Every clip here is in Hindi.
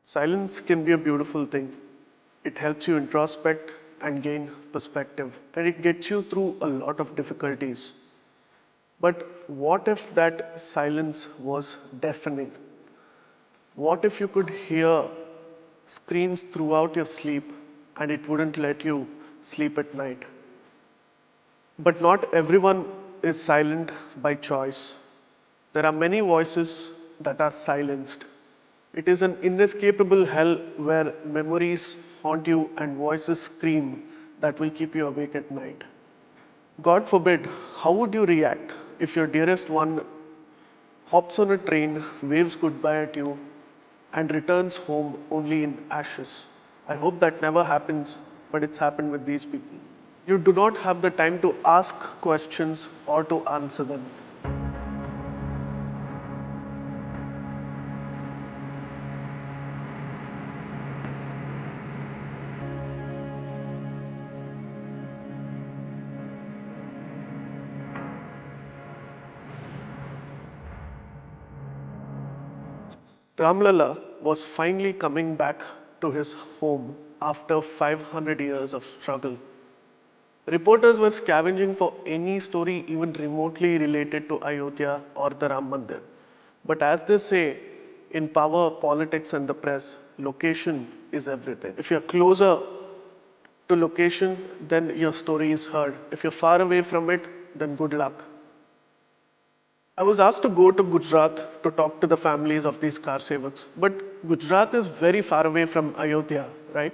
Silence can be a beautiful thing. It helps you introspect and gain perspective, and it gets you through a lot of difficulties. But what if that silence was deafening? What if you could hear screams throughout your sleep and it wouldn't let you sleep at night? But not everyone is silent by choice. There are many voices that are silenced. It is an inescapable hell where memories haunt you and voices scream that will keep you awake at night. God forbid, how would you react if your dearest one hops on a train, waves goodbye at you, and returns home only in ashes? I hope that never happens, but it's happened with these people. You do not have the time to ask questions or to answer them. Ramlala was finally coming back to his home after 500 years of struggle. Reporters were scavenging for any story even remotely related to Ayodhya or the Ram Mandir. But as they say, in power, politics, and the press, location is everything. If you're closer to location, then your story is heard. If you're far away from it, then good luck. I was asked to go to Gujarat to talk to the families of these car sevaks. But Gujarat is very far away from Ayodhya, right?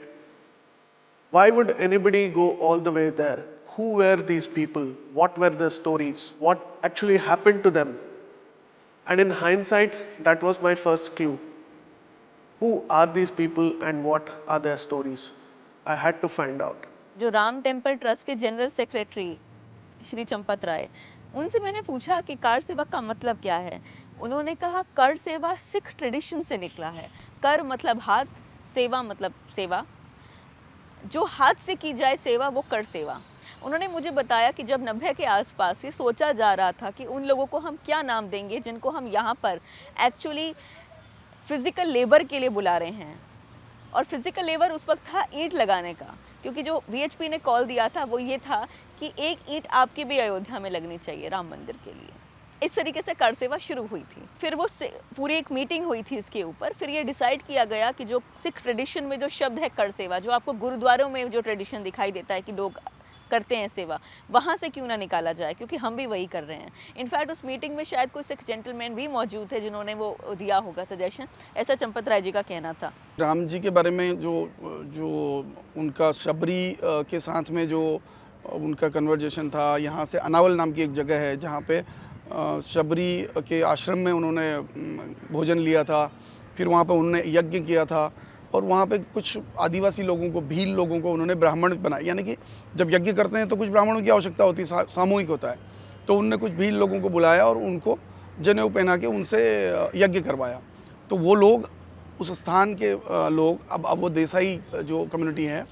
Why would anybody go all the way there? Who were these people? What were their stories? What actually happened to them? And in hindsight, that was my first clue. Who are these people and what are their stories? I had to find out. जो राम टेम्पल ट्रस्ट के जनरल सेक्रेटरी श्री चंपत राय, उनसे मैंने पूछा कि कार सेवा का मतलब क्या है। उन्होंने कहा कर सेवा सिख ट्रेडिशन से निकला है। कर मतलब हाथ, सेवा मतलब सेवा, जो हाथ से की जाए सेवा वो कर सेवा। उन्होंने मुझे बताया कि जब 90 के आसपास ये सोचा जा रहा था कि उन लोगों को हम क्या नाम देंगे जिनको हम यहाँ पर एक्चुअली फिजिकल लेबर के लिए बुला रहे हैं, और फिजिकल लेबर उस वक्त था ईंट लगाने का, क्योंकि जो वीएचपी ने कॉल दिया था वो ये था कि एक ईंट आपकी भी अयोध्या में लगनी चाहिए राम मंदिर के लिए। इस तरीके से कर सेवा शुरू हुई थी। फिर वो पूरी एक मीटिंग हुई थी इसके ऊपर। फिर ये डिसाइड किया गया कि जो सिख ट्रेडिशन में जो शब्द है कर सेवा, जो आपको गुरुद्वारों में जो ट्रेडिशन दिखाई देता है कि लोग करते हैं सेवा, वहाँ से क्यों ना निकाला जाए, क्योंकि हम भी वही कर रहे हैं। इनफैक्ट उस मीटिंग में शायद कोई सिख जेंटलमैन भी मौजूद थे जिन्होंने वो दिया होगा सजेशन, ऐसा चंपत राय जी का कहना था। राम जी के बारे में जो जो उनका शबरी के साथ में जो उनका कन्वर्जेशन था, यहाँ से अनावल नाम की एक जगह है जहाँ पे शबरी के आश्रम में उन्होंने भोजन लिया था। फिर वहाँ पे उन्होंने यज्ञ किया था और वहाँ पे कुछ आदिवासी लोगों को, भील लोगों को उन्होंने ब्राह्मण बनाया। यानी कि जब यज्ञ करते हैं तो कुछ ब्राह्मणों की आवश्यकता होती है, सामूहिक होता है। तो उनने कुछ भील लोगों को बुलाया और उनको जनेऊ पहना के उनसे यज्ञ करवाया। तो वो लोग, उस स्थान के लोग, अब वो देसाई जो कम्युनिटी है,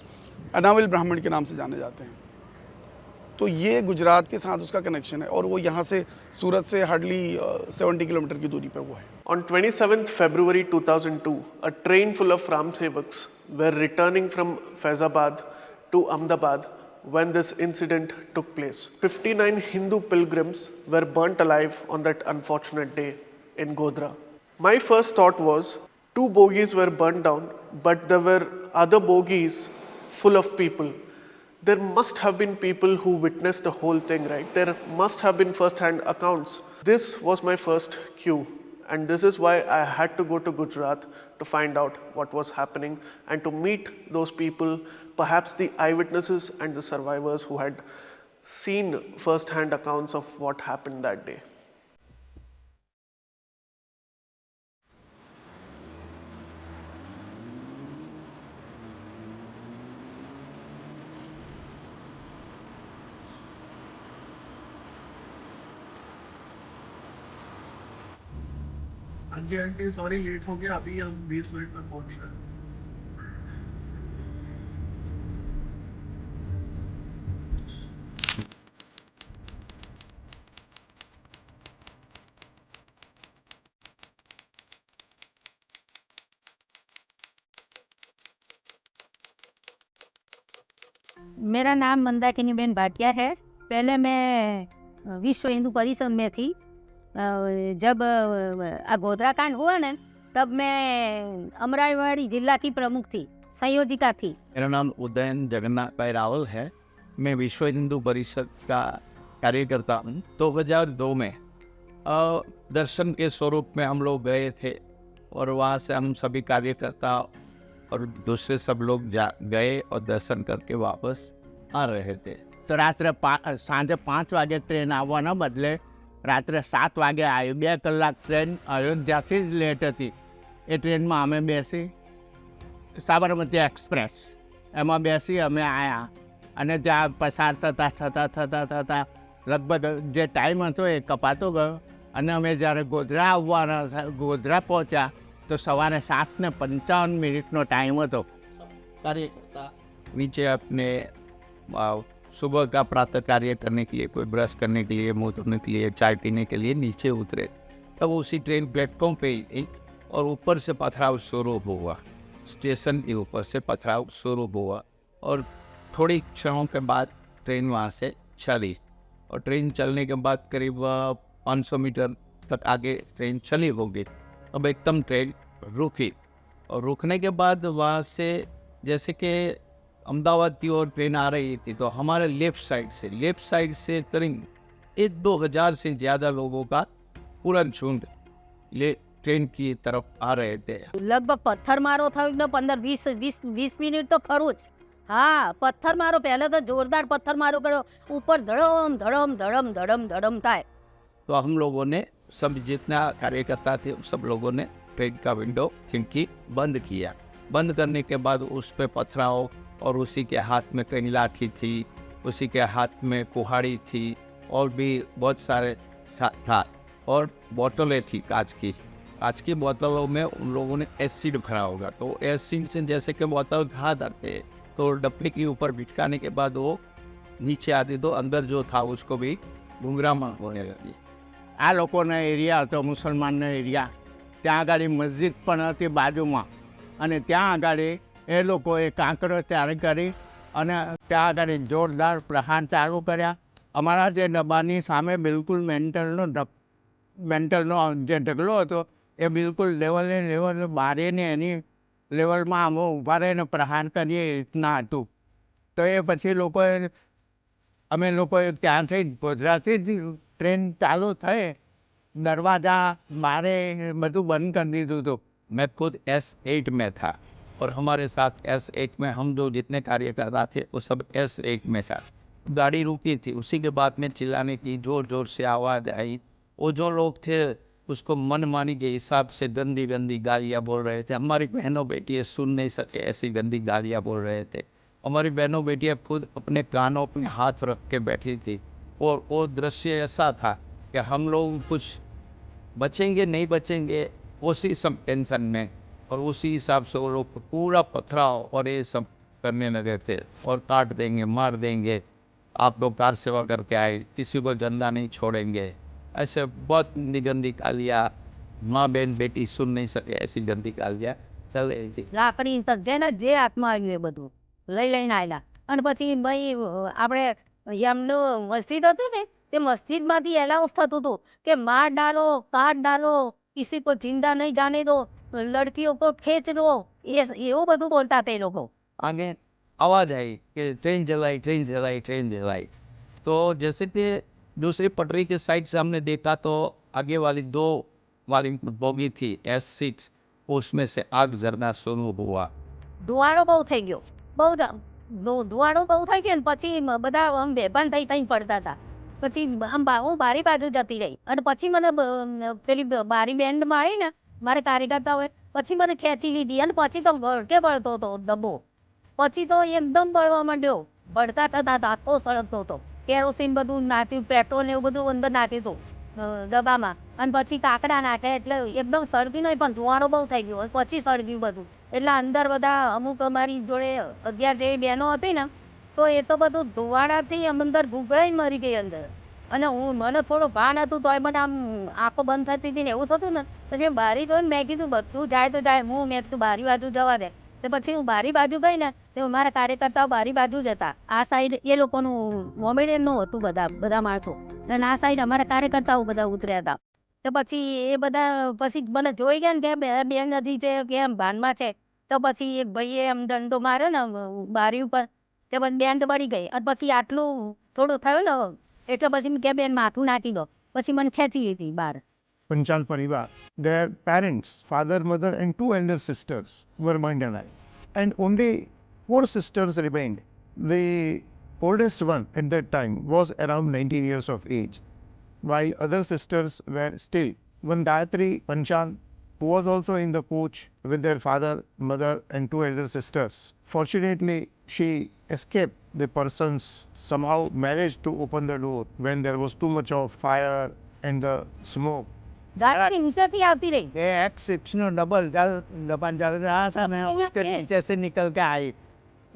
अनाविल ब्राह्मण के नाम से जाने जाते हैं। तो ये गुजरात के साथ उसका कनेक्शन है और वो यहाँ से सूरत से हार्डली 70 किलोमीटर की दूरी पे वो है। On 27th February 2002, a train full of Ram Sevaks were returning from Faizabad to Ahmedabad when this incident took place. 59 Hindu pilgrims were burnt alive on that unfortunate day in Godhra. My first thought was, 2 bogies were burnt down, but there were other bogies full of people. There must have been people who witnessed the whole thing, right? There must have been first-hand accounts. This was my first cue, and this is why I had to go to Gujarat to find out what was happening and to meet those people, perhaps the eyewitnesses and the survivors who had seen first-hand accounts of what happened that day. Aunty sorry late हो गया, अभी हम 20 मिनट में पहुंच रहे हैं। मेरा नाम मंदाकिनीबेन भाटिया है। पहले मैं विश्व हिंदू परिषद में थी। जब गोधरा कांड हुआ ना, तब मैं अमराईवाड़ी जिला की प्रमुख थी, संयोजिका थी। मेरा नाम उदयन जगन्नाथ भाई रावल है। मैं विश्व हिंदू परिषद का कार्य करता हूँ। 2002 में दर्शन के स्वरूप में हम लोग गए थे और वहाँ से हम सभी कार्यकर्ता और दूसरे सब लोग गए और दर्शन करके वापस आ रहे थे। तो रात्रे सांजे 5 वागे ट्रेन આવવાના બદલે રાત્રે 7 વાગે આવી। 2 કલાક ટ્રેન અયોધ્યાથી જ લેટ હતી। એ ટ્રેનમાં અમે બેસી સાબરમતી એક્સપ્રેસ એમાં બેસી અમે આવ્યા અને ત્યાં પસાર થતા લગભગ જે ટાઈમ હતો એ કપાતો ગયો અને અમે જ્યારે ગોધરા પહોંચ્યા तो सवारे 7:55 टाइम હતો। कार्यकर्ता नीचे अपने सुबह का प्रातः कार्य करने के लिए, कोई ब्रश करने के लिए, मुँह धोने के लिए, चाय पीने के लिए नीचे उतरे। तब उसी ट्रेन प्लेटफॉर्म पे ही थी और ऊपर से पथराव शुरू हुआ। स्टेशन के ऊपर से पथराव शुरू हुआ और थोड़ी क्षणों के बाद ट्रेन वहाँ से चली और ट्रेन चलने के बाद करीब 500 मीटर तक आगे ट्रेन चली होगी। अब एकदम ट्रेन रुकी और रुकने के बाद वहाँ से जैसे कि अहमदाबाद की ओर ट्रेन आ रही थी तो हमारे लेफ़्ट साइड से करीब 1-2 हज़ार से ज़्यादा लोगों का पूरा झुंड ये ट्रेन की तरफ आ रहे थे। लगभग पत्थर मारो था 15-20 मिनट तो खરું જ। हाँ, पत्थर मारो, पहले तो जोरदार पत्थर मारो करो, ऊपर धड़म धड़म धड़म धड़म धड़म था। तो हम लोगों ने सब जितना कार्यकर्ता थे सब लोगों ने ट्रेन का विंडो खिड़की बंद किया। बंद करने के बाद उस पर पथराव और उसी के हाथ में कहीं लाठी थी, उसी के हाथ में कुहाड़ी थी और भी बहुत सारे था और बोतलें थी कांच की बोतलों में उन लोगों ने एसिड भरा होगा। तो एसिड से जैसे कि बोतल घा धरते तो डब्बे के ऊपर भिटकाने के बाद वो नीचे आती तो अंदर जो था उसको भी घुंघरामा होने लगी। આ લોકોનો એરિયા હતો મુસલમાનનો એરિયા। ત્યાં આગળ મસ્જિદ પણ હતી બાજુમાં અને ત્યાં આગળ એ લોકોએ કાંકરો તૈયાર કરી અને ત્યાં આગળ જોરદાર પ્રહાર ચાલુ કર્યા। અમારા જે ડબ્બાની સામે બિલકુલ મેન્ટલનો જે ઢગલો હતો એ બિલકુલ લેવલે બારીને એની લેવલમાં અમે ઊભા રહીને પ્રહાર કરીએ એ રીતના હતું। તો એ પછી અમે લોકોએ ત્યાંથી ગોધરાથી જ ट्रेन चालू थे, दरवाज़ा बारे બધું બંધ कर દીધું હતું। मैं खुद S8 में था और हमारे साथ S8 में हम जो जितने कार्यकर्ता थे वो सब S8 में था। गाड़ी रुकी थी, उसी के बाद में चिल्लाने की जोर से आवाज़ आई। वो जो लोग थे उसको मनमानी के हिसाब से गंदी गालियाँ बोल रहे थे। हमारी बहनों बेटियाँ सुन नहीं सके ऐसी गंदी गालियाँ बोल रहे थे। हमारी बहनों बेटियाँ खुद अपने कानों पे हाथ रख के बैठी थी और वो दृश्य ऐसा था कि हम लोग कुछ बचेंगे नहीं बचेंगे उसी सब टेंशन में और उसी हिसाब से वो लोग पूरा पथराव और ये सब करने लगे थे और काट देंगे, मार देंगे, आप लोग कार सेवा करके आए, किसी को जिंदा नहीं छोड़ेंगे। ऐसे बहुत गंदी गालियाँ, माँ बहन बेटी सुन नहीं सके ऐसी गंदी गालियाँ चल रही थी। લાકડી જેને જે હાથમાં આવ્યું એ બધું લઈને આવેલા અને પછી ભાઈ આપણે એમનું મસ્જિદ હતું ને તે મસ્જિદમાંથી એલાઉન્સ થતું હતું કે માર डालो, काट डालो, किसी को जिंदा नहीं जाने दो, लड़कियों को खींच लो, એવું બધું બોલતા હતા એ લોકો। आगे आवाज़ आई कि ट्रेन जलाई। तो जैसे कि दूसरी पटरी के साइड से हमने देखा तो आगे वाली 2 वाली बोगी थी S6, उसमें से आग जरना शुरू हुआ। ધુવાડો બહુ થઈ ગયો, ધુવાડો બહુ થઈ ગયો ને પછી બધા આમ બેભાન થઈ પડતા હતા। પછી હું બારી બાજુ જતી રહી અને પછી મને પેલી બારી બેન્ડ માં આવી ને મારે કાર્યકર્તાઓએ પછી મને ખેંચી લીધી અને પછી તો વળકે બળતો હતો ડબ્બો। પછી તો એકદમ બળવા માંડ્યો, બળતા થતા આખો સળગતો હતો। કેરોસીન બધું નાખ્યું, પેટ્રોલ ને એવું બધું અંદર નાખ્યું હતું ડબ્બામાં અને પછી કાકડા નાખ્યા એટલે એકદમ સળગી નહીં પણ ધુવાડો બહુ થઈ ગયો। પછી સળગ્યું બધું એટલે અંદર બધા અમુક અમારી જોડે 11 જેવી બહેનો હતી ને તો એ તો બધું ધુવાડાથી અંદર ઘૂંઘળાઈને મરી ગઈ અંદર। અને મને થોડું ભાન હતું તોય મને આમ આંખો બંધ થતી હતી ને એવું થતું ને પછી બારી જોઈને મેં કીધું બધું જાય તો જાય, મેં કીધું બારી બાજુ જવા દે। તો પછી હું બારી બાજુ ગઈ ને તો મારા કાર્યકર્તાઓ બારી બાજુ જ હતા. આ સાઈડ એ લોકોનું મોમેડિયનનું હતું બધા માણસો અને આ સાઈડ અમારા કાર્યકર્તાઓ બધા ઉતર્યા હતા. તો પછી એ બધા પછી મને જોઈ ગયા ને કે બેન નથી છે કે એમ ભાનમાં છે. તો પછી એક ભાઈએ એમ દંડો માર્યો ને બારી ઉપર તે પછી બેન તો બળી ગઈ અને પછી આટલું થોડું થયું ને એટલે પછી મેં કે બેન માથું નાખી દો પછી મને ખેંચી લીધી બહાર. Panchal Parivar, their parents, father, mother, and two elder sisters were burned alive. And only four sisters remained. The oldest one at that time was around 19 years of age, while other sisters were still. One Gayatri Panchal, who was also in the coach with their father, mother, and two elder sisters. Fortunately, she escaped. The persons somehow managed to open the door when there was too much of fire and the smoke. ગાડી નીચેથી આવતી રહી. ये X6 नो डबल चल डबल चल रहा था मैं उसके नीचे से निकल के आई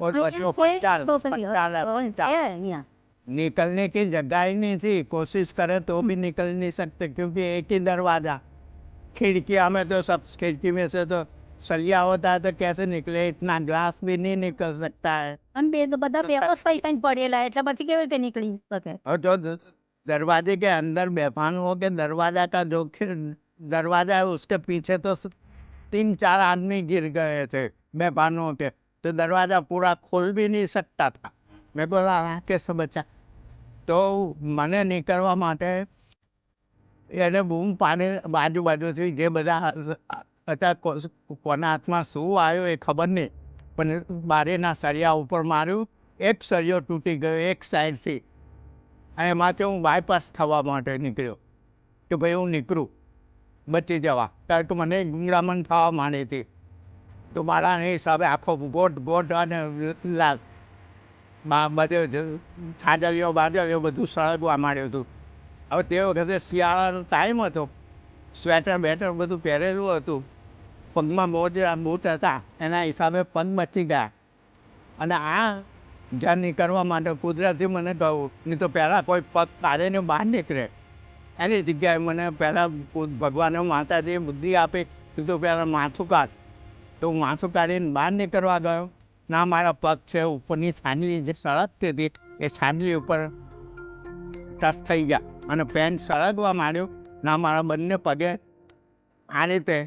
और बच्चों पंचाल पंचाल पंचाल અહીંયા निकलने की जगह ही नहीं थी, कोशिश करे तो भी निकल नहीं सकते क्योंकि एक ही दरवाज़ा, खिड़कियाँ में तो सब खिड़की में से तो सलिया होता है तो कैसे निकले, इतना ग्लास भी नहीं निकल सकता है। અને બે તો બધા વ્યવસ્થા કઈ પડેલા એટલે પછી કેવી રીતે નીકળી શકે. और जो दरवाजे के अंदर बेफान हो के दरवाजा का जो दरवाजा है उसके पीछे तो 3-4 आदमी गिर गए थे बेफान हो के, तो दरवाजा पूरा खोल भी नहीं सकता था। मैं बोला कैसे बचा, तो મને નીકળવા માટે એને બૂમ પાડે બાજુથી જે બધા હતા કોના હાથમાં શું આવ્યું એ ખબર નહીં, પણ બારીના સળિયા ઉપર માર્યું, એક સળિયો તૂટી ગયો એક સાઈડથી અને એમાંથી હું બાયપાસ થવા માટે નીકળ્યો કે ભાઈ હું નીકળું બચી જવા, કારણ કે મને ગુંગળામણ થવા માંડી હતી. તો મારા હિસાબે આખો ગોટ અને બધે છાજલીઓ બાજલીઓ બધું સળગવા માંડ્યું હતું. હવે તે વખતે શિયાળાનો ટાઈમ હતો, સ્વેટર બેટર બધું પહેરેલું હતું, પગમાં મોજા બૂટ હતા, એના હિસાબે પગ બચી ગયા. અને આ જ્યાં નીકળવા માટે કુદરતી મને કહું, નહીં તો પહેલાં કોઈ પગ કાઢીને બહાર નીકળે. એની જગ્યાએ મને પહેલાં ભગવાને માતાજીએ બુદ્ધિ આપી કીધું પહેલાં માથું કાઢ, તો હું માથું કાઢીને બહાર નીકળવા ગયો. ના મારા પગ છે ઉપરની છાંડલી જે સળગતી હતી એ છાંડલી ઉપર ટચ થઈ ગયા અને પેન્ટ સળગવા માંડ્યું. ના મારા બંને પગે આ રીતે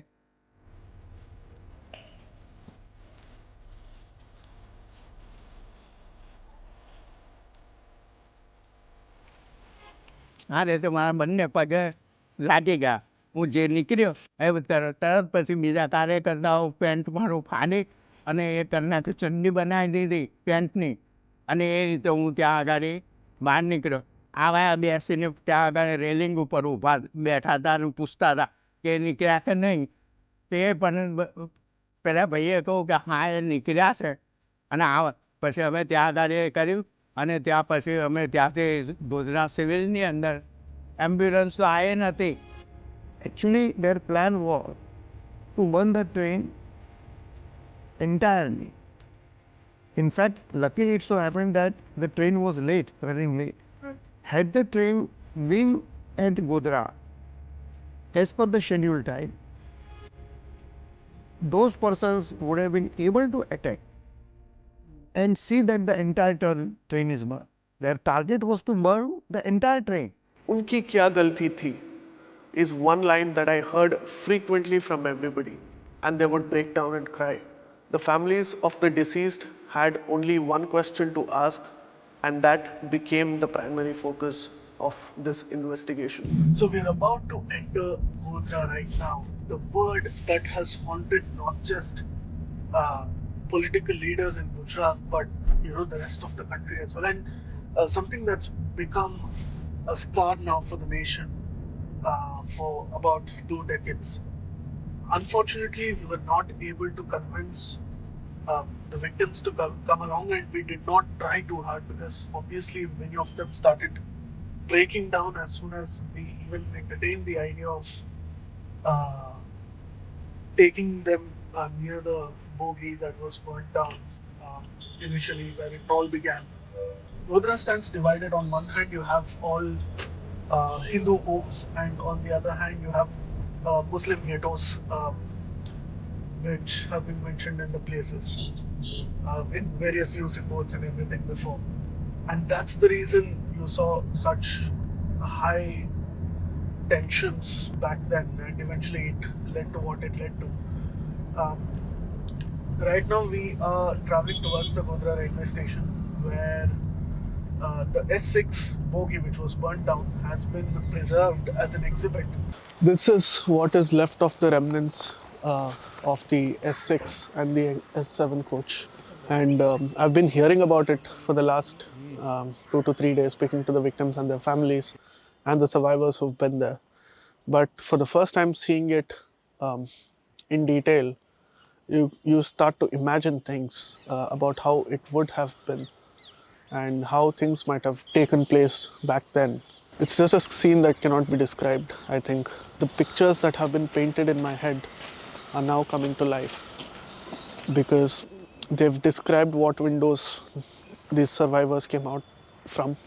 આ રીતે મારા બંને પગે લાગી ગયા. હું જે નીકળ્યો એ તરત પછી બીજા કાર્યકર્તાઓ પેન્ટ મારું ફાડી અને એ કરના ચડ્ડી બનાવી દીધી પેન્ટની અને એ રીતે હું ત્યાં આગળ બહાર નીકળ્યો. આવા બેસીને ત્યાં આગળ રેલિંગ ઉપર ઊભા બેઠા હતા અને પૂછતા હતા કે નીકળ્યા કે નહીં. તે પણ પેલા ભાઈએ કહું કે હા એ નીકળ્યા છે અને આ પછી અમે ત્યાં આગળ એ કર્યું અને ત્યાં પછી અમે ત્યાંથી ગોધરા સિવિલની અંદર એમ્બ્યુલન્સ તો આવી નથી. Actually, their plan was to burn the train entirely. In fact, luckily it so happened that the train was late, running late. Had the train been at Godhra as per the scheduled time, those persons would have been able to attack and see that the entire train is burned. Their target was to burn the entire train. उनकी क्या गलती थी is one line that I heard frequently from everybody, and they would break down and cry. The families of the deceased had only one question to ask, and that became the primary focus of this investigation. So we're about to enter Godhra right now, the word that has haunted not just political leaders in Gujarat, but the rest of the country as well, and something that's become a scar now for the nation for about 2 decades. Unfortunately, we were not able to convince the victims to come along, and we did not try too hard because obviously many of them started breaking down as soon as we even entertained the idea of taking them near the bogie that was burnt down initially, where it all began. Godhra stands divided. On one hand, you have all Hindu homes, and on the other hand, you have Muslim ghettos. which have been mentioned in the places, in various news reports and everything before. And that's the reason you saw such high tensions back then, and eventually it led to what it led to. Um, right now, we are traveling towards the Godhra railway station, where the S6 bogie, which was burnt down, has been preserved as an exhibit. This is what is left of the remnants of the S6 and the S7 coach. And I've been hearing about it for the last 2 to 3 days, speaking to the victims and their families and the survivors who've been there. But for the first time seeing it in detail, you start to imagine things about how it would have been and how things might have taken place back then. It's just a scene that cannot be described, I think. The pictures that have been painted in my head are now coming to life because they've described what windows these survivors came out from.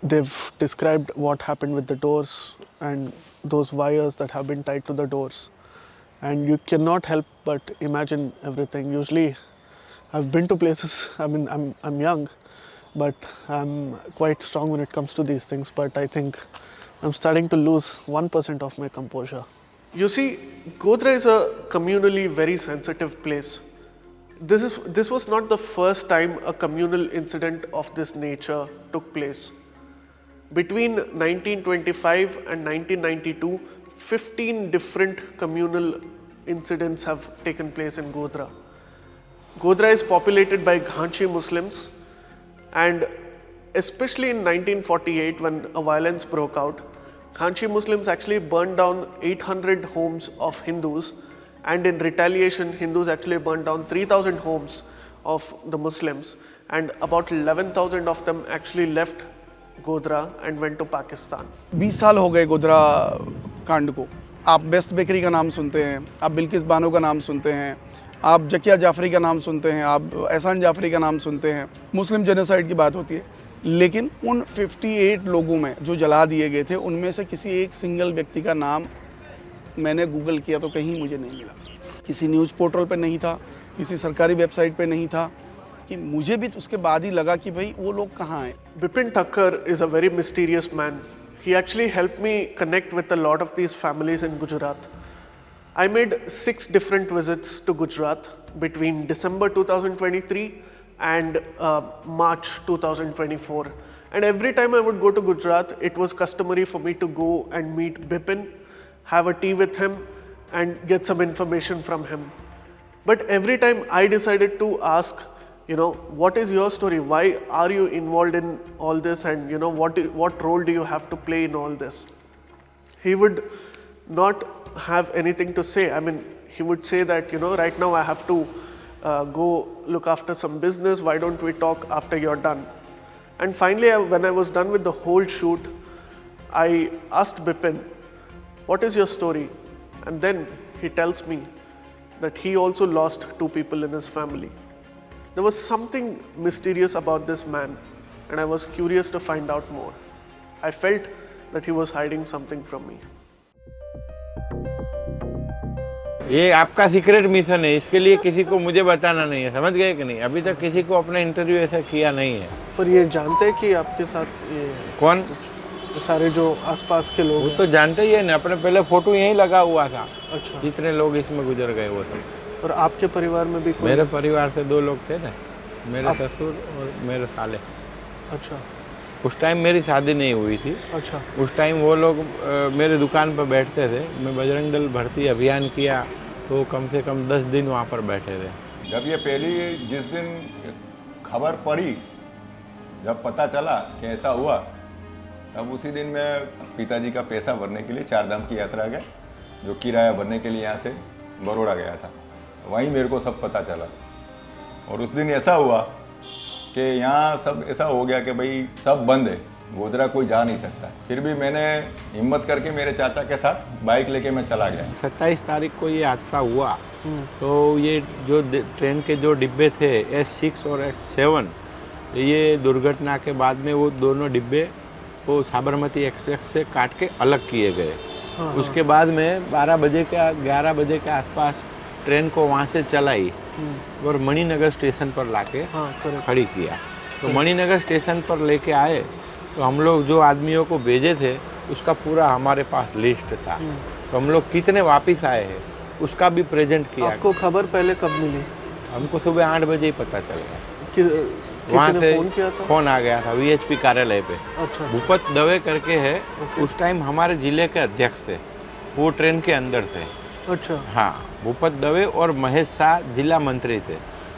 They've described what happened with the doors and those wires that have been tied to the doors. And you cannot help but imagine everything. Usually, I've been to places, I mean, I'm young, but I'm quite strong when it comes to these things. But I think I'm starting to lose 1% of my composure. You see, Godhra is a communally very sensitive place. This was not the first time a communal incident of this nature took place. Between 1925 and 1992, 15 different communal incidents have taken place in Godhra. Godhra is populated by Ghanchi Muslims, and especially in 1948 when a violence broke out, Ghanchi Muslims actually burned down 800 homes of Hindus, and in retaliation Hindus actually burned down 3,000 homes of the Muslims, and about 11,000 of them actually left Godhra and went to Pakistan. 20 साल हो गए गोधरा कांड को। आप बेस्ट बेकरी का नाम सुनते हैं, आप बिल्किस बानो का नाम सुनते हैं, आप जकिया जाफरी का नाम सुनते हैं, आप एहसान जाफरी का नाम सुनते हैं। मुस्लिम जेनोसाइड की बात होती है, लेकिन उन 58 लोगों में जो जला दिए गए थे, उनमें से किसी एक सिंगल व्यक्ति का नाम मैंने गूगल किया तो कहीं मुझे नहीं मिला। किसी न्यूज़ पोर्टल पे नहीं था, किसी सरकारी वेबसाइट पे नहीं था, कि मुझे भी उसके बाद ही लगा कि भाई वो लोग कहाँ हैं। Bipin Thakkar is a very mysterious man. He actually helped me connect with a lot of these families in Gujarat. I made 6 different visits to Gujarat between December 2023 and March 2024. And every time I would go to Gujarat, it was customary for me to go and meet Bipin, have a tea with him and get some information from him. But every time I decided to ask, what is your story? Why are you involved in all this? And what role do you have to play in all this? He would not have anything to say. I mean, he would say that, right now I have to go look after some business. Why don't we talk after you're done? And finally, when I was done with the whole shoot, I asked Bipin, what is your story? And then he tells me that he also lost 2 people in his family. There was something mysterious about this man, and I was curious to find out more. I felt that he was hiding something from me. ये आपका सीक्रेट मिशन है, इसके लिए किसी को मुझे बताना नहीं है, समझ गए कि नहीं? अभी तक किसी को अपना इंटरव्यू ऐसा किया नहीं है। पर ये जानते हैं कि आपके साथ ये कौन? सारे जो आसपास के लोग वो हैं। तो जानते ही है ना, अपने पहले फोटो यहीं लगा हुआ था। अच्छा। जितने लोग इसमें गुजर गए वो सब। और आपके परिवार में भी कोई? मेरे परिवार से 2 लोग थे ना, मेरे ससुर और मेरे साले। अच्छा। उस टाइम मेरी शादी नहीं हुई थी। अच्छा। उस टाइम वो लोग मेरे दुकान पर बैठते थे। मैं बजरंग दल भर्ती अभियान किया तो कम से कम 10 दिन वहाँ पर बैठे थे। जब ये पहली जिस दिन खबर पड़ी, जब पता चला कि ऐसा हुआ, तब उसी दिन मैं पिताजी का पैसा भरने के लिए 4 धाम की यात्रा गया, जो किराया भरने के लिए यहाँ से बड़ौदा गया था। वहीं मेरे को सब पता चला। और उस दिन ऐसा हुआ कि यहाँ सब ऐसा हो गया कि भाई सब बंद है, गोधरा कोई जा नहीं सकता। फिर भी मैंने हिम्मत करके मेरे चाचा के साथ बाइक लेके मैं चला गया। 27 तारीख को ये हादसा हुआ तो ये जो ट्रेन के जो डिब्बे थे S6 और S7, ये दुर्घटना के बाद में वो दोनों डिब्बे वो साबरमती एक्सप्रेस से काट के अलग किए गए। उसके बाद में 11 बजे के आसपास ट्रेन को वहाँ से चलाई और मणिनगर स्टेशन पर लाके हाँ करेक्ट। खड़ी किया। तो मणिनगर स्टेशन पर लेके आए तो हम लोग जो आदमियों को भेजे थे उसका पूरा हमारे पास लिस्ट था। तो हम लोग कितने वापस आए हैं उसका भी प्रेजेंट किया। आपको खबर पहले कब मिली? हमको सुबह 8 बजे ही पता चल गया। किसी ने फोन किया था? फोन आ गया था वीएचपी कार्यालय पे। अच्छा। भूपत दवे करके है, उस टाइम हमारे जिले के अध्यक्ष थे, वो ट्रेन के अंदर थे। अच्छा। हाँ, भूपत दवे और महेश शाह जिला मंत्री थे।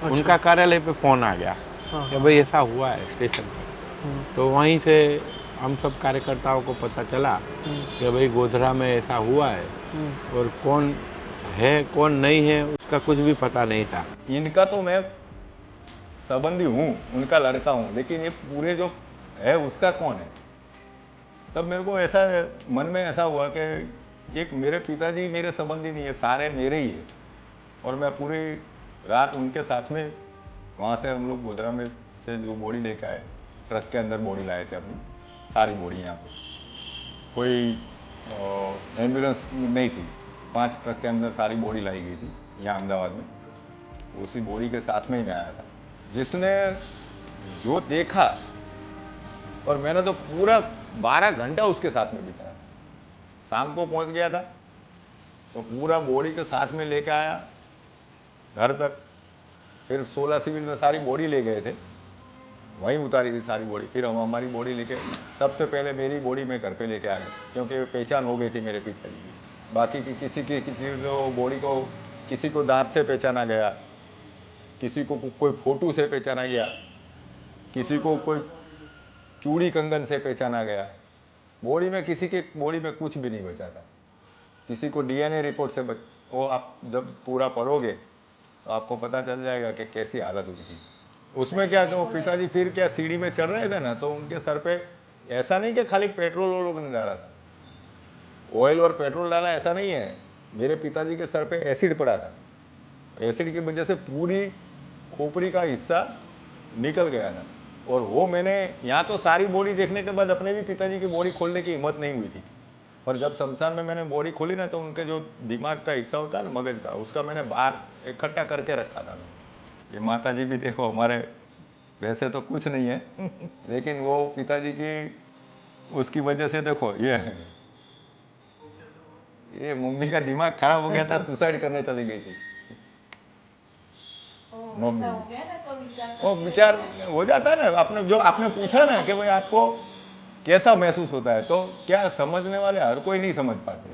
उनका कार्यालय पे फोन आ गया कि भाई ऐसा हुआ है स्टेशन पर। तो वहीं से हम सब कार्यकर्ताओं को पता चला कि भाई गोधरा में ऐसा हुआ है और कौन है कौन नहीं है उसका कुछ भी पता नहीं था। इनका तो मैं संबंधी हूँ, उनका लड़का हूँ, लेकिन ये पूरे जो है उसका कौन है? तब मेरे को ऐसा मन में ऐसा हुआ कि एक मेरे पिताजी मेरे संबंधी नहीं है, सारे मेरे ही है। और मैं पूरी रात उनके साथ में वहाँ से हम लोग गोधरा में से जो बॉडी लेके आए, ट्रक के अंदर बॉडी लाए थे अपनी, सारी बॉडी यहाँ पे। कोई एम्बुलेंस नहीं थी, 5 ट्रक के अंदर सारी बॉडी लाई गई थी यहाँ अहमदाबाद में। उसी बॉडी के साथ में ही मैं आया था। जिसने जो देखा, और मैंने तो पूरा 12 घंटा उसके साथ में बिताया। शाम को पहुंच गया था तो पूरा बॉडी के साथ में लेके आया घर तक। फिर 16 सिविल में सारी बॉडी ले गए थे, वहीं उतारी थी सारी बॉडी। फिर हम हमारी बॉडी लेके, सबसे पहले मेरी बॉडी में घर पे लेके आ गए क्योंकि पहचान हो गई थी मेरे पिताजी की। बाकी की किसी को बॉडी को किसी को दांत से पहचाना गया, किसी को कोई फोटो से पहचाना गया, किसी को कोई चूड़ी कंगन से पहचाना गया। बॉडी में किसी के बॉडी में कुछ भी नहीं बचा था। किसी को डीएनए रिपोर्ट से वो आप जब पूरा पढ़ोगे तो आपको पता चल जाएगा कि कैसी हालत हुई थी। उसमें क्या तो पिताजी फिर क्या सीढ़ी में चढ़ रहे थे ना, तो उनके सर पे ऐसा नहीं कि खाली पेट्रोल वो लोग ने डाला था, ऑयल और पेट्रोल डाला ऐसा नहीं है। मेरे पिताजी के सर पे एसिड पड़ा था। एसिड की वजह से पूरी खोपड़ी का हिस्सा निकल गया था। और वो मैंने यहाँ तो सारी बॉडी देखने के बाद अपने भी पिताजी की बॉडी खोलने की हिम्मत नहीं हुई थी। और जब शमशान में मैंने बॉडी खोली ना, तो उनके जो दिमाग का हिस्सा होता है ना, मगज का, उसका मैंने बाहर इकट्ठा करके रखा था। ये माता जी भी देखो हमारे, वैसे तो कुछ नहीं है लेकिन वो पिताजी की उसकी वजह से देखो ये मम्मी का दिमाग खराब हो गया था, सुसाइड करने चली गई थी मम्मी। वो विचार हो जाता है ना। आपने जो आपने पूछा ना कि भाई आपको कैसा महसूस होता है, तो क्या समझने वाले हर कोई नहीं समझ पाते।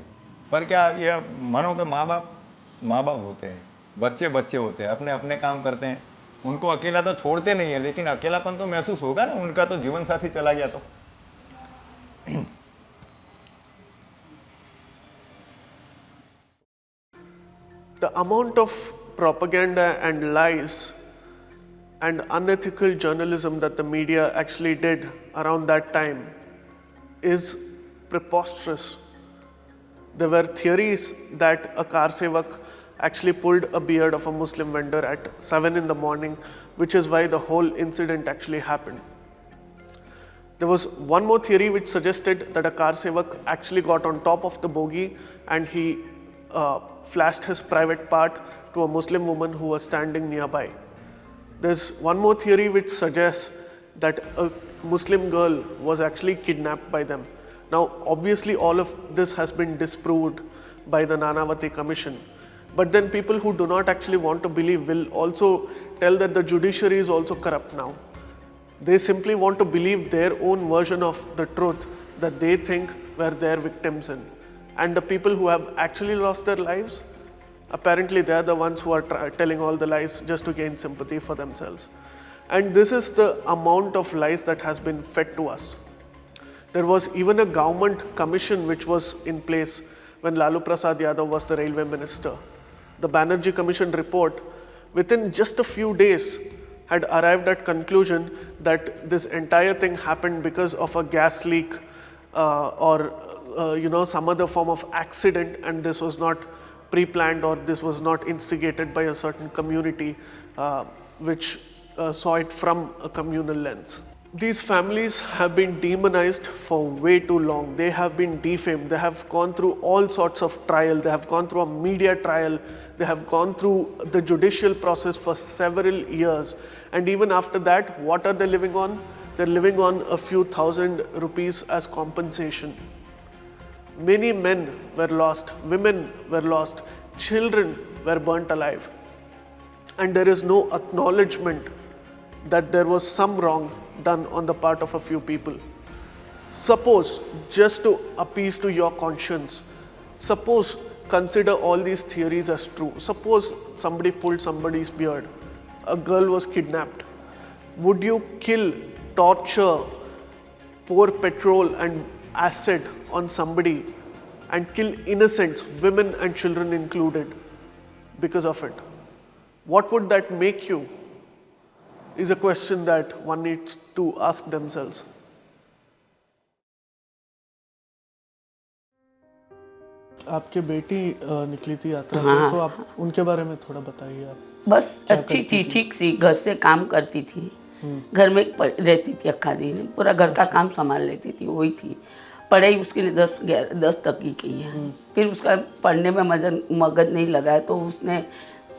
पर क्या ये मानो के माँ बाप होते हैं, बच्चे होते हैं, अपने अपने काम करते हैं, उनको अकेला तो छोड़ते नहीं है, लेकिन अकेलापन तो महसूस होगा ना, उनका तो जीवन साथी चला गया तो। The amount of propaganda and lies and unethical journalism that the media actually did around that time is preposterous. There were theories that a car sevak actually pulled a beard of a Muslim vendor at 7 in the morning, which is why the whole incident actually happened. There was one more theory which suggested that a car sevak actually got on top of the bogie and he flashed his private part to a Muslim woman who was standing nearby. There's one more theory which suggests that a Muslim girl was actually kidnapped by them. Now, obviously, all of this has been disproved by the Nanavati Commission. But then people who do not actually want to believe will also tell that the judiciary is also corrupt now. They simply want to believe their own version of the truth that they think were their victims in. And the people who have actually lost their lives, apparently they are the ones who are telling all the lies just to gain sympathy for themselves. And this is the amount of lies that has been fed to us. There was even a government commission which was in place when Lalu Prasad Yadav was the railway minister. The Banerjee Commission report, within just a few days, had arrived at conclusion that this entire thing happened because of a gas leak or some other form of accident, and this was not pre-planned or this was not instigated by a certain community which saw it from a communal lens. These families have been demonized for way too long. They have been defamed. They have gone through all sorts of trial. They have gone through a media trial. They have gone through the judicial process for several years. And even after that, what are they living on? They're living on a few thousand rupees as compensation. Many men were lost, women were lost, children were burnt alive. And there is no acknowledgement that there was some wrong done on the part of a few people. Suppose, just to appease to your conscience, suppose consider all these theories as true. Suppose somebody pulled somebody's beard, a girl was kidnapped. Would you kill, torture, pour petrol and acid on somebody and kill innocents, women and children included, because of it? What would that make you? Is a question that one needs to ask themselves. आपकी बेटी निकली थी यात्रा पे, तो आप उनके बारे में थोड़ा बताइए आप। बस अच्छी थी, ठीक सी, घर से काम करती थी, घर में रहती थी, अक्खा दिन पूरा घर का काम संभाल लेती थी, वही थी। पढ़ाई उसके लिए 10 तक की है। फिर उसका पढ़ने में मगज नहीं लगा, तो उसने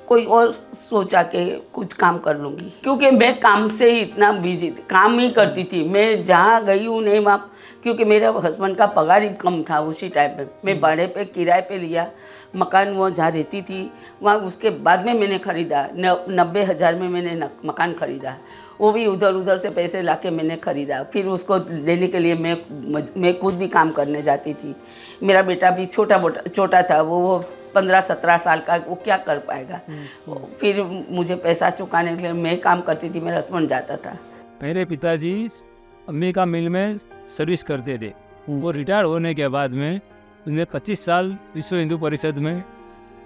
कोई और सोचा कि कुछ काम कर लूँगी, क्योंकि मैं काम से ही इतना बिजी थी, काम ही करती थी। मैं जहाँ गई हूँ नहीं वहाँ, क्योंकि मेरे हस्बैंड का पगार ही कम था उसी टाइम पे। मैं भाड़े पे किराए पे लिया मकान, वो जहाँ रहती थी वहाँ। उसके बाद में मैंने ख़रीदा 90,000 में मैंने मकान ख़रीदा, वो भी उधर से पैसे लाके मैंने ख़रीदा। फिर उसको देने के लिए मैं खुद भी काम करने जाती थी। मेरा बेटा भी छोटा था, वो 15-17 साल का, वो क्या कर पाएगा। फिर मुझे पैसा चुकाने के लिए मैं काम करती थी, मेरा हस्बैंड जाता था। मेरे पिताजी अम्मी का मिल में सर्विस करते थे। वो रिटायर होने के बाद में उन्हें 25 साल विश्व हिंदू परिषद में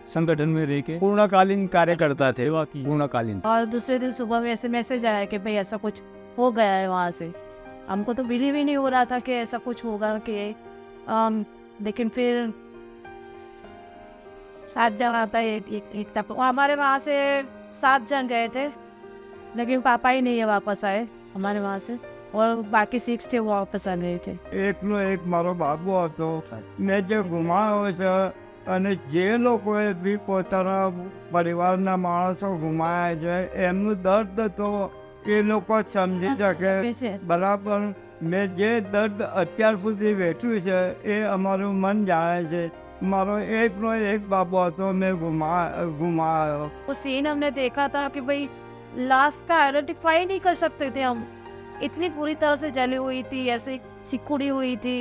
संगठन में रह के पूर्णकालीन कार्यकर्ता थे, सेवा की। पूर्णकालीन। और दूसरे दिन सुबह में ऐसे मैसेज आया कि भाई ऐसा कुछ हो गया है वहाँ से। हमको तो बिलीव ही नहीं हो रहा था कि ऐसा कुछ होगा कि लेकिन फिर 7 जन आता है एक तक हमारे वहाँ से 7 जन गए थे, लेकिन पापा ही नहीं है वापस आए हमारे वहाँ से, और बाकी 6 थे वो वापस आ गए थे। એક મારો બાબુ હતો, મેં જે ગુમાવ્યો છે, અને જે લોકોએ બી પોતાના પરિવારના માણસો ગુમાયા છે એમનું દર્દ તો એ લોકો સમજી શકે બરાબર। મેં જે દર્દ અત્યાર સુધી વેઠ્યું છે એ અમારું મન જાણે છે। મારો એકનો એક બાબુ હતો, મેં ગુમાવ્યો। वो सीन हमने देखा था कि भाई लाश का आइडेंटिफाई नहीं कर सकते थे हम, इतनी पूरी तरह से जली हुई थी, ऐसे सिकुड़ी हुई थी।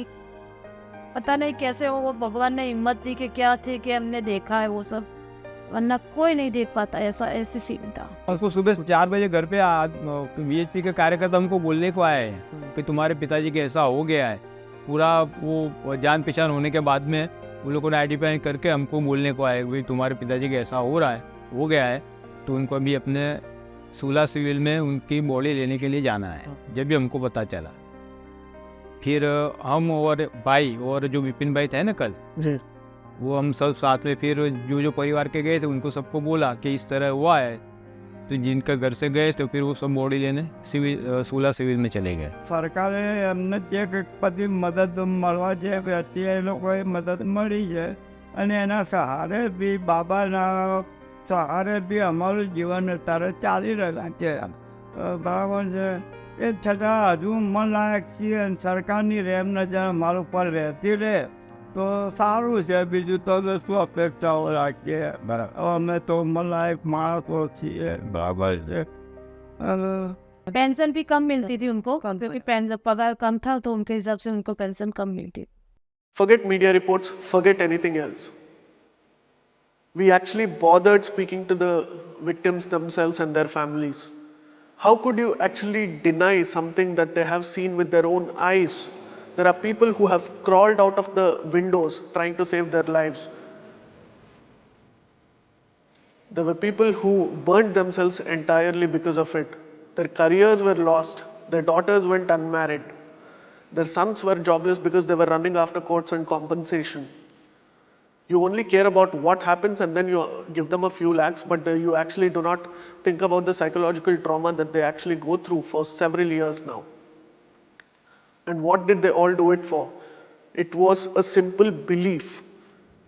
पता नहीं कैसे वो भगवान ने हिम्मत दी कि क्या थे कि हमने देखा है वो सब, वरना कोई नहीं देख पाता। ऐसे सीन था। उसको सुबह 4 बजे घर पे बीएचपी के कार्यकर्ता हमको बोलने को आए कि तुम्हारे पिताजी के ऐसा हो गया है। पूरा वो जान पहचान होने के बाद में वो लोगों ने आइडेंटिफाई करके हमको बोलने को आए भाई तुम्हारे पिताजी के ऐसा हो गया है, तो उनको अभी अपने सूला सिविल में उनकी बॉडी लेने के लिए जाना है। जब भी हमको पता चला, फिर हम और भाई और जो विपिन भाई थे ना कल जी, वो हम सब साथ में फिर जो परिवार के गए थे उनको सबको बोला कि इस तरह हुआ है, तो जिनका घर से गए तो फिर वो सब बॉडी लेने सूला सिविल में चले गए। સરકારે એમને જે બધી મદદ મળવા જે હતી એ લોકોએ મદદ મળી છે, અને એના સહારે બી બાબાના સહારે બી અમારું જીવન અત્યારે ચાલી રહ્યા છે બરાબર છે। એ છતાં હજુ મનલાયક છીએ, સરકારની રેમ નજર અમારા ઉપર રહેતી રહે તો સારું છે। બીજું તો શું અપેક્ષાઓ રાખીએ, બરાબર। અમે તો મનલાયક માણસો છીએ બરાબર છે। पेंशन भी कम मिलती थी उनको, क्योंकि पगार कम था तो उनके हिसाब से उनको पेंशन कम मिलती। Forget media reports, forget anything else. We actually bothered speaking to the victims themselves and their families. How could you actually deny something that they have seen with their own eyes? There are people who have crawled out of the windows trying to save their lives. There were people who burned themselves entirely because of it. Their careers were lost, their daughters went unmarried, their sons were jobless because they were running after courts and compensation. You only care about what happens and then you give them a few lakhs, but you actually do not think about the psychological trauma that they actually go through for several years now. And what did they all do it for? It was a simple belief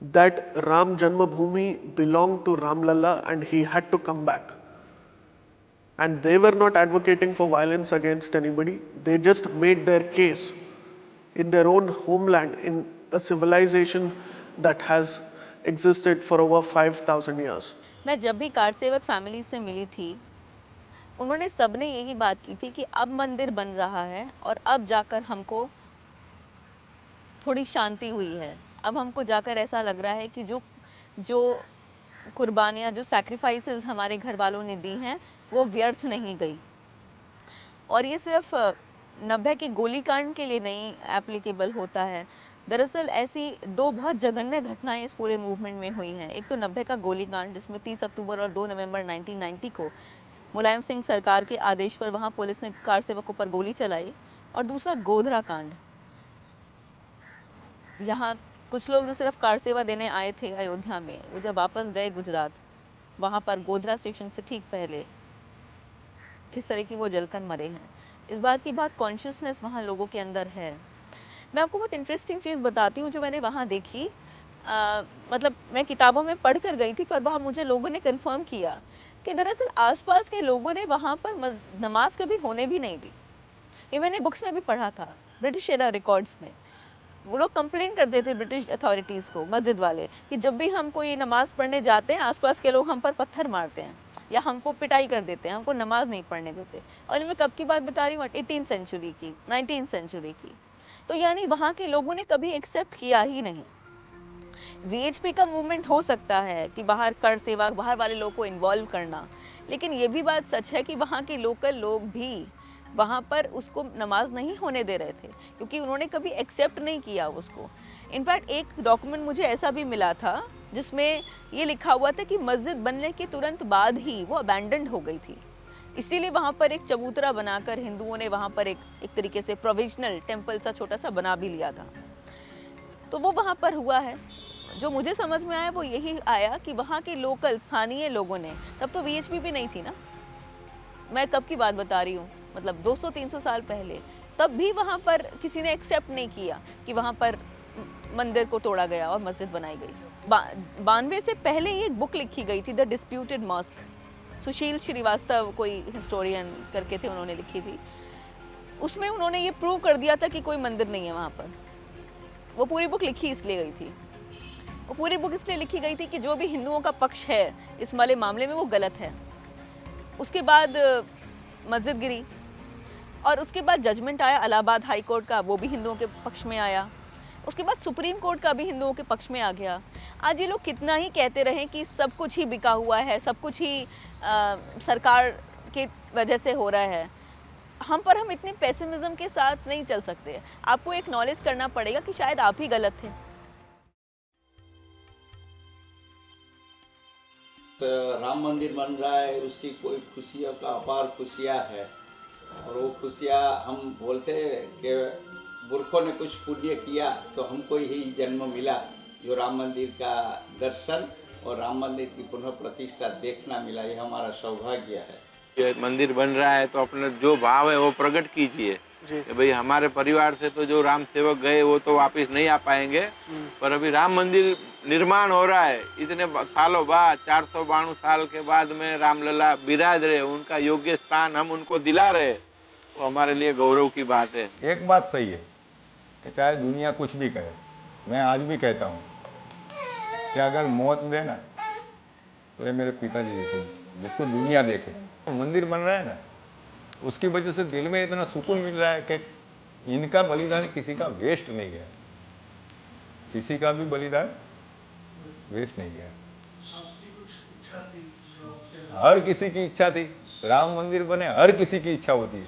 that Ram Janmabhoomi belonged to Ram Lalla and he had to come back. And they were not advocating for violence against anybody. They just made their case in their own homeland, in a civilization that has existed for over 5,000 years. मैं जब भी कार सेवक फैमिली से मिली थी, उन्होंने सबने यही बात की थी कि अब मंदिर बन रहा है और अब जाकर हमको थोड़ी शांति हुई है। अब हमको जाकर ऐसा लग रहा है कि जो कुर्बानियाँ, जो सैक्रिफाइसेस हमारे घर वालों ने दी हैं, वो व्यर्थ नहीं गई। और ये सिर्फ 90 के गोलीकांड के लिए नहीं एप्लीकेबल होता है। दरअसल ऐसी दो बहुत जघन्य घटनाएं इस पूरे मूवमेंट में हुई हैं। एक तो 90 का गोलीकांड, जिसमें 30 अक्टूबर और 2 नवंबर 1990 को मुलायम सिंह सरकार के आदेश पर वहाँ पुलिस ने कार सेवकों पर गोली चलाई। और दूसरा गोधरा कांड। यहाँ कुछ लोग जो सिर्फ कार सेवा देने आए थे अयोध्या में, वो जब वापस गए गुजरात, वहाँ पर गोधरा स्टेशन से ठीक पहले किस तरह की वो जलकर मरे हैं। इस बात की बहुत कॉन्शियसनेस वहाँ लोगों के अंदर है। मैं आपको बहुत इंटरेस्टिंग चीज़ बताती हूँ जो मैंने वहाँ देखी। मतलब मैं किताबों में पढ़ कर गई थी, पर वहाँ मुझे लोगों ने कंफर्म किया कि दरअसल आसपास के लोगों ने वहाँ पर नमाज कभी होने भी नहीं दी। ये मैंने बुक्स में भी पढ़ा था, ब्रिटिश एरा रिकॉर्ड्स में। वो लोग कंप्लेन करते थे ब्रिटिश अथॉरिटीज़ को, मस्जिद वाले, कि जब भी हम कोई नमाज पढ़ने जाते हैं आसपास के लोग हम पर पत्थर मारते हैं या हमको पिटाई कर देते हैं, हमको नमाज नहीं पढ़ने देते। और मैं कब की बात बता रही हूँ, 18th सेंचुरी की, 19th सेंचुरी की। तो यानी वहाँ के लोगों ने कभी एक्सेप्ट किया ही नहीं। वीएचपी का मूवमेंट हो सकता है कि बाहर कर सेवा, बाहर वाले लोग को इन्वॉल्व करना, लेकिन ये भी बात सच है कि वहाँ के लोकल लोग भी वहाँ पर उसको नमाज नहीं होने दे रहे थे, क्योंकि उन्होंने कभी एक्सेप्ट नहीं किया उसको। इनफैक्ट एक डॉक्यूमेंट मुझे ऐसा भी मिला था जिसमें ये लिखा हुआ था कि मस्जिद बनने के तुरंत बाद ही वो अबैंडन्ड हो गई थी, इसीलिए वहाँ पर एक चबूतरा बनाकर हिंदुओं ने वहाँ पर एक तरीके से प्रोविजनल टेम्पल सा छोटा सा बना भी लिया था। तो वो वहाँ पर हुआ है। जो मुझे समझ में आया वो यही आया कि वहाँ के लोकल स्थानीय लोगों ने, तब तो वीएचपी भी नहीं थी ना, मैं कब की बात बता रही हूँ, मतलब 200-300 साल पहले, तब भी वहाँ पर किसी ने एक्सेप्ट नहीं किया कि वहाँ पर मंदिर को तोड़ा गया और मस्जिद बनाई गई। 92 से पहले ही एक बुक लिखी गई थी, द डिस्प्यूटेड मॉस्क। सुशील श्रीवास्तव कोई हिस्टोरियन करके थे, उन्होंने लिखी थी। उसमें उन्होंने ये प्रूव कर दिया था कि कोई मंदिर नहीं है वहाँ पर। वो पूरी बुक लिखी इसलिए गई थी, वो पूरी बुक इसलिए लिखी गई थी कि जो भी हिंदुओं का पक्ष है इस वाले मामले में वो गलत है। उसके बाद मस्जिद गिरी और उसके बाद जजमेंट आया इलाहाबाद हाई कोर्ट का, वो भी हिंदुओं के पक्ष में आया। उसके बाद सुप्रीम कोर्ट का भी हिंदुओं के पक्ष में आ गया। आज ये लोग कितना ही कहते रहे कि सब कुछ ही बिका हुआ है, सब कुछ ही सरकार की वजह से हो रहा है, हम इतने पेसिमिज्म के साथ नहीं चल सकते। आपको एक्नॉलेज करना पड़ेगा कि शायद आप ही गलत थे। राम मंदिर बन रहा है, उसकी कोई खुशियों का अपार खुशियाँ है, और वो खुशियाँ हम बोलते हैं कि मूर्खों ने कुछ पुण्य किया तो हमको ही जन्म मिला, जो राम मंदिर का दर्शन और राम मंदिर की पुनः प्रतिष्ठा देखना मिला, ये हमारा सौभाग्य है। ये मंदिर बन रहा है तो अपने जो भाव है वो प्रकट कीजिए कि भाई हमारे परिवार से तो जो राम सेवक गए वो तो वापस नहीं आ पाएंगे, पर अभी राम मंदिर निर्माण हो रहा है, इतने सालों बाद, 492 साल के बाद में रामलला विराज रहे, उनका योग्य स्थान हम उनको दिला रहे, वो हमारे लिए गौरव की बात है। एक बात सही है कि चाहे दुनिया कुछ भी कहे, मैं आज भी कहता हूँ कि अगर मौत दे ना तो ये मेरे पिताजी जैसे, जिसको दुनिया देखे। मंदिर बन रहा है ना, उसकी वजह से दिल में इतना सुकून मिल रहा है कि इनका बलिदान किसी का वेस्ट नहीं गया, किसी का भी बलिदान वेस्ट नहीं गया। हर किसी की इच्छा थी राम मंदिर बने, हर किसी की इच्छा होती है,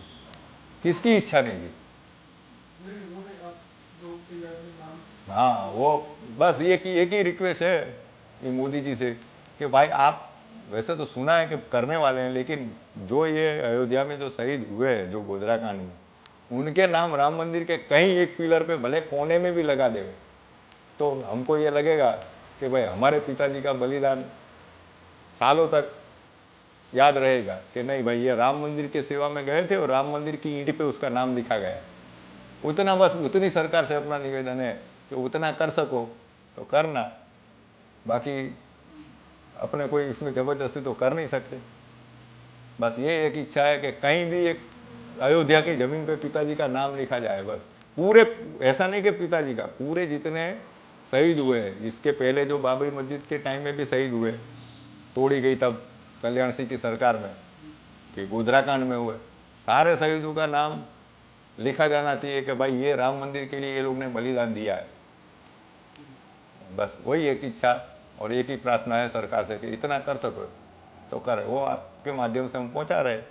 किसकी इच्छा नहीं थी? हाँ, वो बस एक ही रिक्वेस्ट है कि मोदी जी से कि भाई आप वैसे तो सुना है कि करने वाले हैं, लेकिन जो ये अयोध्या में जो शहीद हुए हैं, जो गोधरा कांड में, उनके नाम राम मंदिर के कहीं एक पिलर पे भले कोने में भी लगा देवे तो हमको ये लगेगा कि भाई हमारे पिताजी का बलिदान सालों तक याद रहेगा कि नहीं भाई ये राम मंदिर के सेवा में गए थे और राम मंदिर की ईंट पे उसका नाम लिखा गया। उतना बस, उतनी सरकार से अपना निवेदन है कि उतना कर सको तो करना, बाकी अपने कोई इसमें ज़बरदस्ती तो कर नहीं सकते। बस ये एक इच्छा है कि कहीं भी एक अयोध्या की ज़मीन पे पिताजी का नाम लिखा जाए। बस पूरे, ऐसा नहीं कि पिताजी का, पूरे जितने शहीद हुए हैं, इसके पहले जो बाबरी मस्जिद के टाइम में भी शहीद हुए, तोड़ी गई तब कल्याण सिंह की सरकार में, कि गोधरा कांड में हुए, सारे शहीदों का नाम लिखा जाना चाहिए कि भाई ये राम मंदिर के लिए ये लोग ने बलिदान दिया है। बस वही एक इच्छा और एक ही प्रार्थना है सरकार से कि इतना कर सको तो करे, वो आपके माध्यम से हम पहुंचा रहे हैं।